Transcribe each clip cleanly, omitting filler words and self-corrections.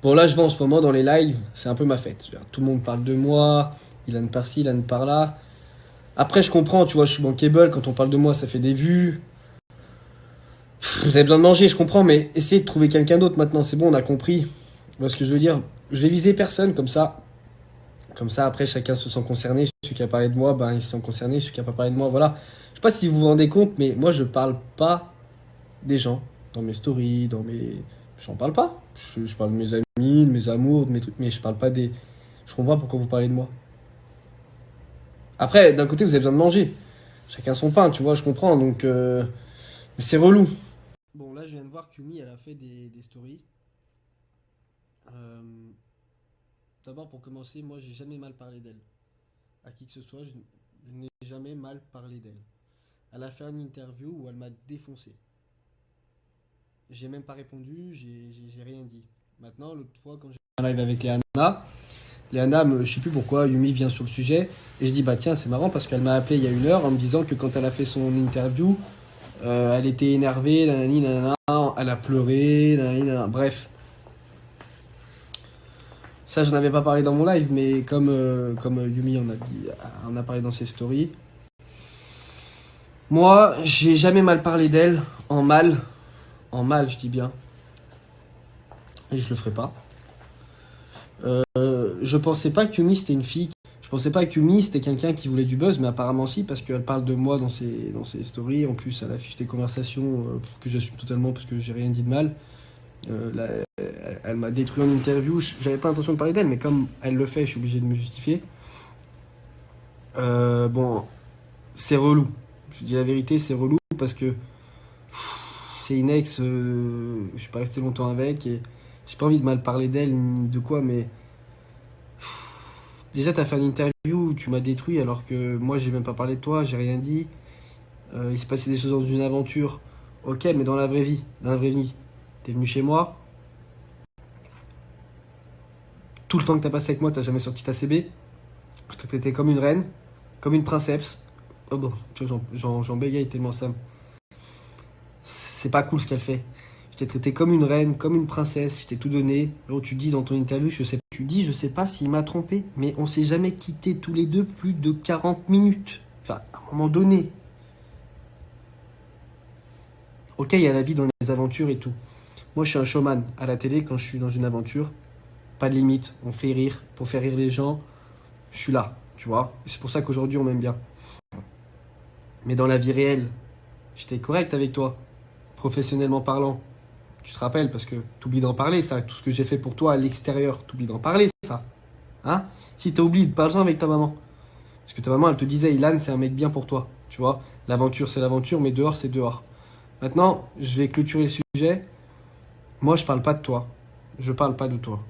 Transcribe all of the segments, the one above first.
Bon, là, je vois en ce moment dans les lives, c'est un peu ma fête. Tout le monde parle de moi, Ilan par-ci, Ilan par-là. Après, je comprends, tu vois, je suis bankable, quand on parle de moi, ça fait des vues. Vous avez besoin de manger, je comprends, mais essayez de trouver quelqu'un d'autre maintenant, c'est bon, on a compris. Tu vois ce que je veux dire? Je vais viser personne comme ça. Comme ça, après, chacun se sent concerné. Celui qui a parlé de moi, ben, il se sent concerné. Celui qui a pas parlé de moi, voilà. Je sais pas si vous vous rendez compte, mais moi, je parle pas des gens dans mes stories, dans mes. J'en parle pas. Je parle de mes amis, de mes amours, de mes trucs, mais je parle pas des. Je comprends pourquoi vous parlez de moi. Après, d'un côté, vous avez besoin de manger. Chacun son pain, tu vois, je comprends, donc. Mais c'est relou. Bon, là, je viens de voir qu'Yumi, elle a fait des stories. Euh, D'abord, pour commencer, moi, j'ai jamais mal parlé d'elle. À qui que ce soit, je n'ai jamais mal parlé d'elle. Elle a fait une interview où elle m'a défoncé. J'ai même pas répondu, j'ai rien dit. Maintenant, l'autre fois, quand j'ai fait un live avec Léana, je sais plus pourquoi, Yumi vient sur le sujet, et je dis, bah tiens, c'est marrant parce qu'elle m'a appelé il y a 1 heure en me disant que quand elle a fait son interview, elle était énervée, nanani, nanana, elle a pleuré, nanani, nanana, bref. Ça, je n'en avais pas parlé dans mon live, mais comme Yumi en a parlé dans ses stories. Moi, j'ai jamais mal parlé d'elle, en mal, je dis bien, et je le ferai pas. Je pensais pas que Yumi c'était une fille. Je pensais pas que Yumi c'était quelqu'un qui voulait du buzz, mais apparemment si, parce qu'elle parle de moi dans ses stories. En plus, elle affiche des conversations que j'assume totalement parce que j'ai rien dit de mal. Elle m'a détruit en interview. J'avais pas l'intention de parler d'elle, mais comme elle le fait, je suis obligé de me justifier. Bon, c'est relou. Je dis la vérité, c'est relou parce que c'est une ex. Je suis pas resté longtemps avec et j'ai pas envie de mal parler d'elle ni de quoi, mais déjà, t'as fait une interview où tu m'as détruit alors que moi, j'ai même pas parlé de toi, j'ai rien dit. Il s'est passé des choses dans une aventure. Ok, mais dans la vraie vie, t'es venu chez moi. Tout le temps que t'as passé avec moi, t'as jamais sorti ta CB. Je t'ai traité comme une reine, comme une princesse. Oh bon, tu vois, j'en bégaye tellement ça. C'est pas cool ce qu'elle fait. Je t'ai traité comme une reine, comme une princesse, je t'ai tout donné. Alors tu dis dans ton interview, je sais pas s'il m'a trompé, mais on s'est jamais quittés tous les deux plus de 40 minutes. Enfin, à un moment donné. Ok, il y a la vie dans les aventures et tout. Moi, je suis un showman à la télé quand je suis dans une aventure. Pas de limite, on fait rire. Pour faire rire les gens, je suis là, tu vois. C'est pour ça qu'aujourd'hui, on m'aime bien. Mais dans la vie réelle, j'étais correct avec toi, professionnellement parlant. Tu te rappelles, parce que t'oublies d'en parler, ça. Tout ce que j'ai fait pour toi à l'extérieur, t'oublies d'en parler, ça. Hein? Si t'as oublié, parle-en avec ta maman. Parce que ta maman, elle te disait, Ilan, c'est un mec bien pour toi. Tu vois, l'aventure, c'est l'aventure, mais dehors, c'est dehors. Maintenant, je vais clôturer le sujet. Moi, je parle pas de toi. Je parle pas de toi.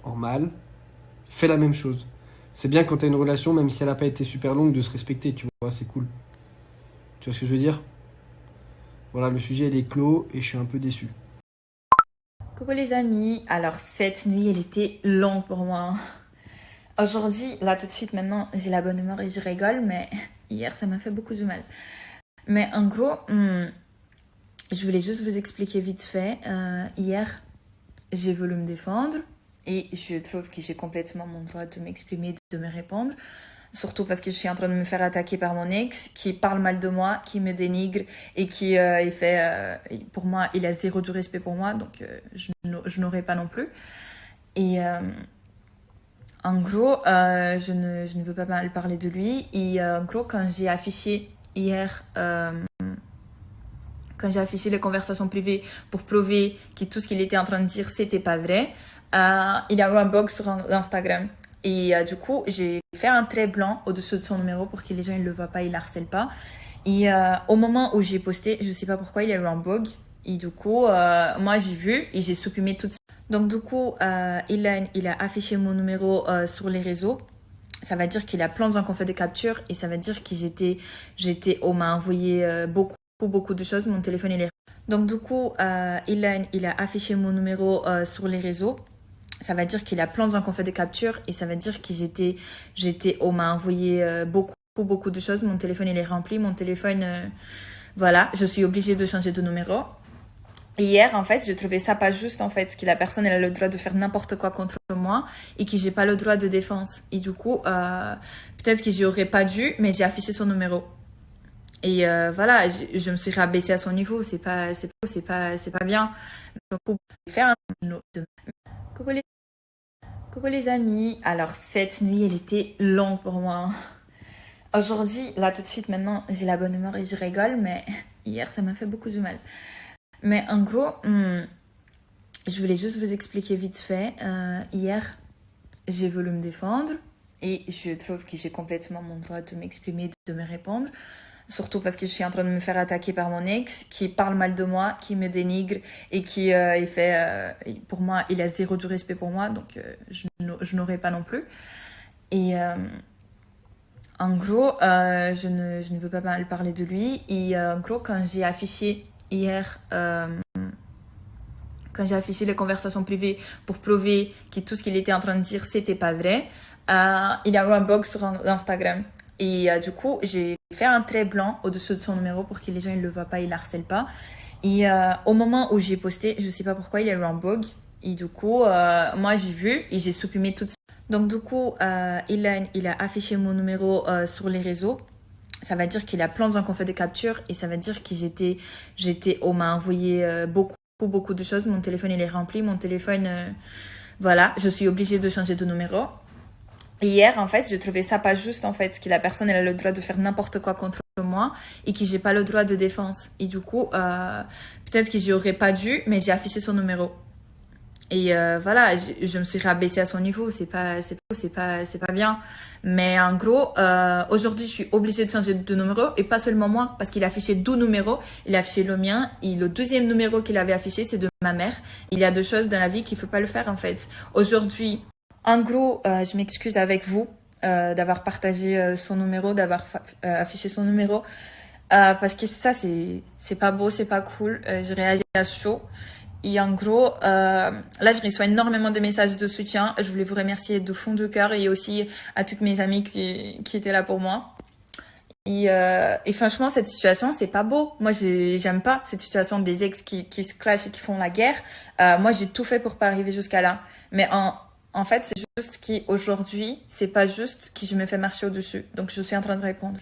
En mal, fais la même chose. C'est bien quand t'as une relation, même si elle n'a pas été super longue, de se respecter, tu vois, c'est cool. Tu vois ce que je veux dire? Voilà, le sujet, il est clos et je suis un peu déçu. Coucou les amis, alors cette nuit elle était longue pour moi. Aujourd'hui, là tout de suite maintenant j'ai la bonne humeur et je rigole, mais hier ça m'a fait beaucoup de mal. Mais en gros, je voulais juste vous expliquer vite fait. Hier j'ai voulu me défendre et je trouve que j'ai complètement mon droit de m'exprimer, de me répondre. Surtout parce que je suis en train de me faire attaquer par mon ex qui parle mal de moi, qui me dénigre et qui pour moi, il a zéro du respect pour moi, donc je n'aurais pas non plus. Et en gros, je ne veux pas mal parler de lui. Et en gros, quand j'ai affiché hier, quand j'ai affiché les conversations privées pour prouver que tout ce qu'il était en train de dire, c'était pas vrai, il y a eu un bug sur Instagram. Et du coup, j'ai fait un trait blanc au-dessus de son numéro pour que les gens ne le voient pas, ils ne harcèlent pas. Et au moment où j'ai posté, je ne sais pas pourquoi, il y a eu un bug. Et du coup, moi, j'ai vu et j'ai supprimé tout de suite. Donc du coup, il a affiché mon numéro sur les réseaux. Ça va dire qu'il a plein de gens qui ont fait des captures et ça va dire que on m'a envoyé beaucoup de choses. Mon téléphone, il est... Donc du coup, il a affiché mon numéro sur les réseaux. Ça va dire qu'il a plein de gens qui ont fait des captures et ça va dire que on m'a envoyé beaucoup de choses. Mon téléphone, il est rempli. Mon téléphone, voilà, je suis obligée de changer de numéro. Et hier, en fait, je trouvais ça pas juste, en fait, que la personne, elle a le droit de faire n'importe quoi contre moi et que j'ai pas le droit de défense. Et du coup, peut-être que j'y aurais pas dû, mais j'ai affiché son numéro. Et voilà, je me suis rabaissée à son niveau. C'est pas bien. Du coup, je vais faire un autre. Coucou les, coucou les amis. Alors, cette nuit, elle était longue pour moi. Aujourd'hui, là, tout de suite, maintenant, j'ai la bonne humeur et je rigole, mais hier, ça m'a fait beaucoup de mal. Mais en gros, je voulais juste vous expliquer vite fait. Hier, j'ai voulu me défendre et je trouve que j'ai complètement mon droit de m'exprimer, de me répondre. Surtout parce que je suis en train de me faire attaquer par mon ex qui parle mal de moi, qui me dénigre et qui il fait, pour moi, il a zéro du respect pour moi, donc je n'aurais pas non plus. Et en gros, je ne veux pas mal parler de lui. Et en gros, quand j'ai affiché hier quand j'ai affiché les conversations privées pour prouver que tout ce qu'il était en train de dire, c'était pas vrai, il y a eu un bug sur Instagram. Et du coup, j'ai fait un trait blanc au-dessus de son numéro pour que les gens ne le voient pas, ils ne le harcèlent pas. Et au moment où j'ai posté, je ne sais pas pourquoi, il y a eu un bug. Et du coup, moi, j'ai vu et j'ai supprimé tout de suite. Donc du coup, il a affiché mon numéro sur les réseaux. Ça va dire qu'il a plein de gens qui ont fait des captures et ça va dire que on m'a envoyé beaucoup de choses. Mon téléphone, il est rempli. Mon téléphone, voilà, je suis obligée de changer de numéro. Et hier, en fait, je trouvais ça pas juste, en fait, que la personne, elle a le droit de faire n'importe quoi contre moi et que j'ai pas le droit de défense. Et du coup, peut-être que j'y aurais pas dû, mais j'ai affiché son numéro. Et voilà, je me suis rabaissée à son niveau, c'est pas bien. Mais en gros, aujourd'hui, je suis obligée de changer de numéro et pas seulement moi, parce qu'il a affiché 12 numéros. Il a affiché le mien et le deuxième numéro qu'il avait affiché, c'est de ma mère. Il y a deux choses dans la vie qu'il faut pas le faire en fait. Aujourd'hui, en gros, je m'excuse avec vous d'avoir partagé son numéro, d'avoir affiché son numéro, parce que ça, c'est pas beau, c'est pas cool. J'ai réagi à chaud. Et en gros, là, je reçois énormément de messages de soutien. Je voulais vous remercier de fond de cœur et aussi à toutes mes amies qui étaient là pour moi. Et franchement, cette situation, c'est pas beau. Moi, j'aime pas cette situation des ex qui se clashent et qui font la guerre. Moi, j'ai tout fait pour pas arriver jusqu'à là. Mais en fait, c'est juste qu'aujourd'hui, c'est pas juste que je me fais marcher au-dessus. Donc, je suis en train de répondre.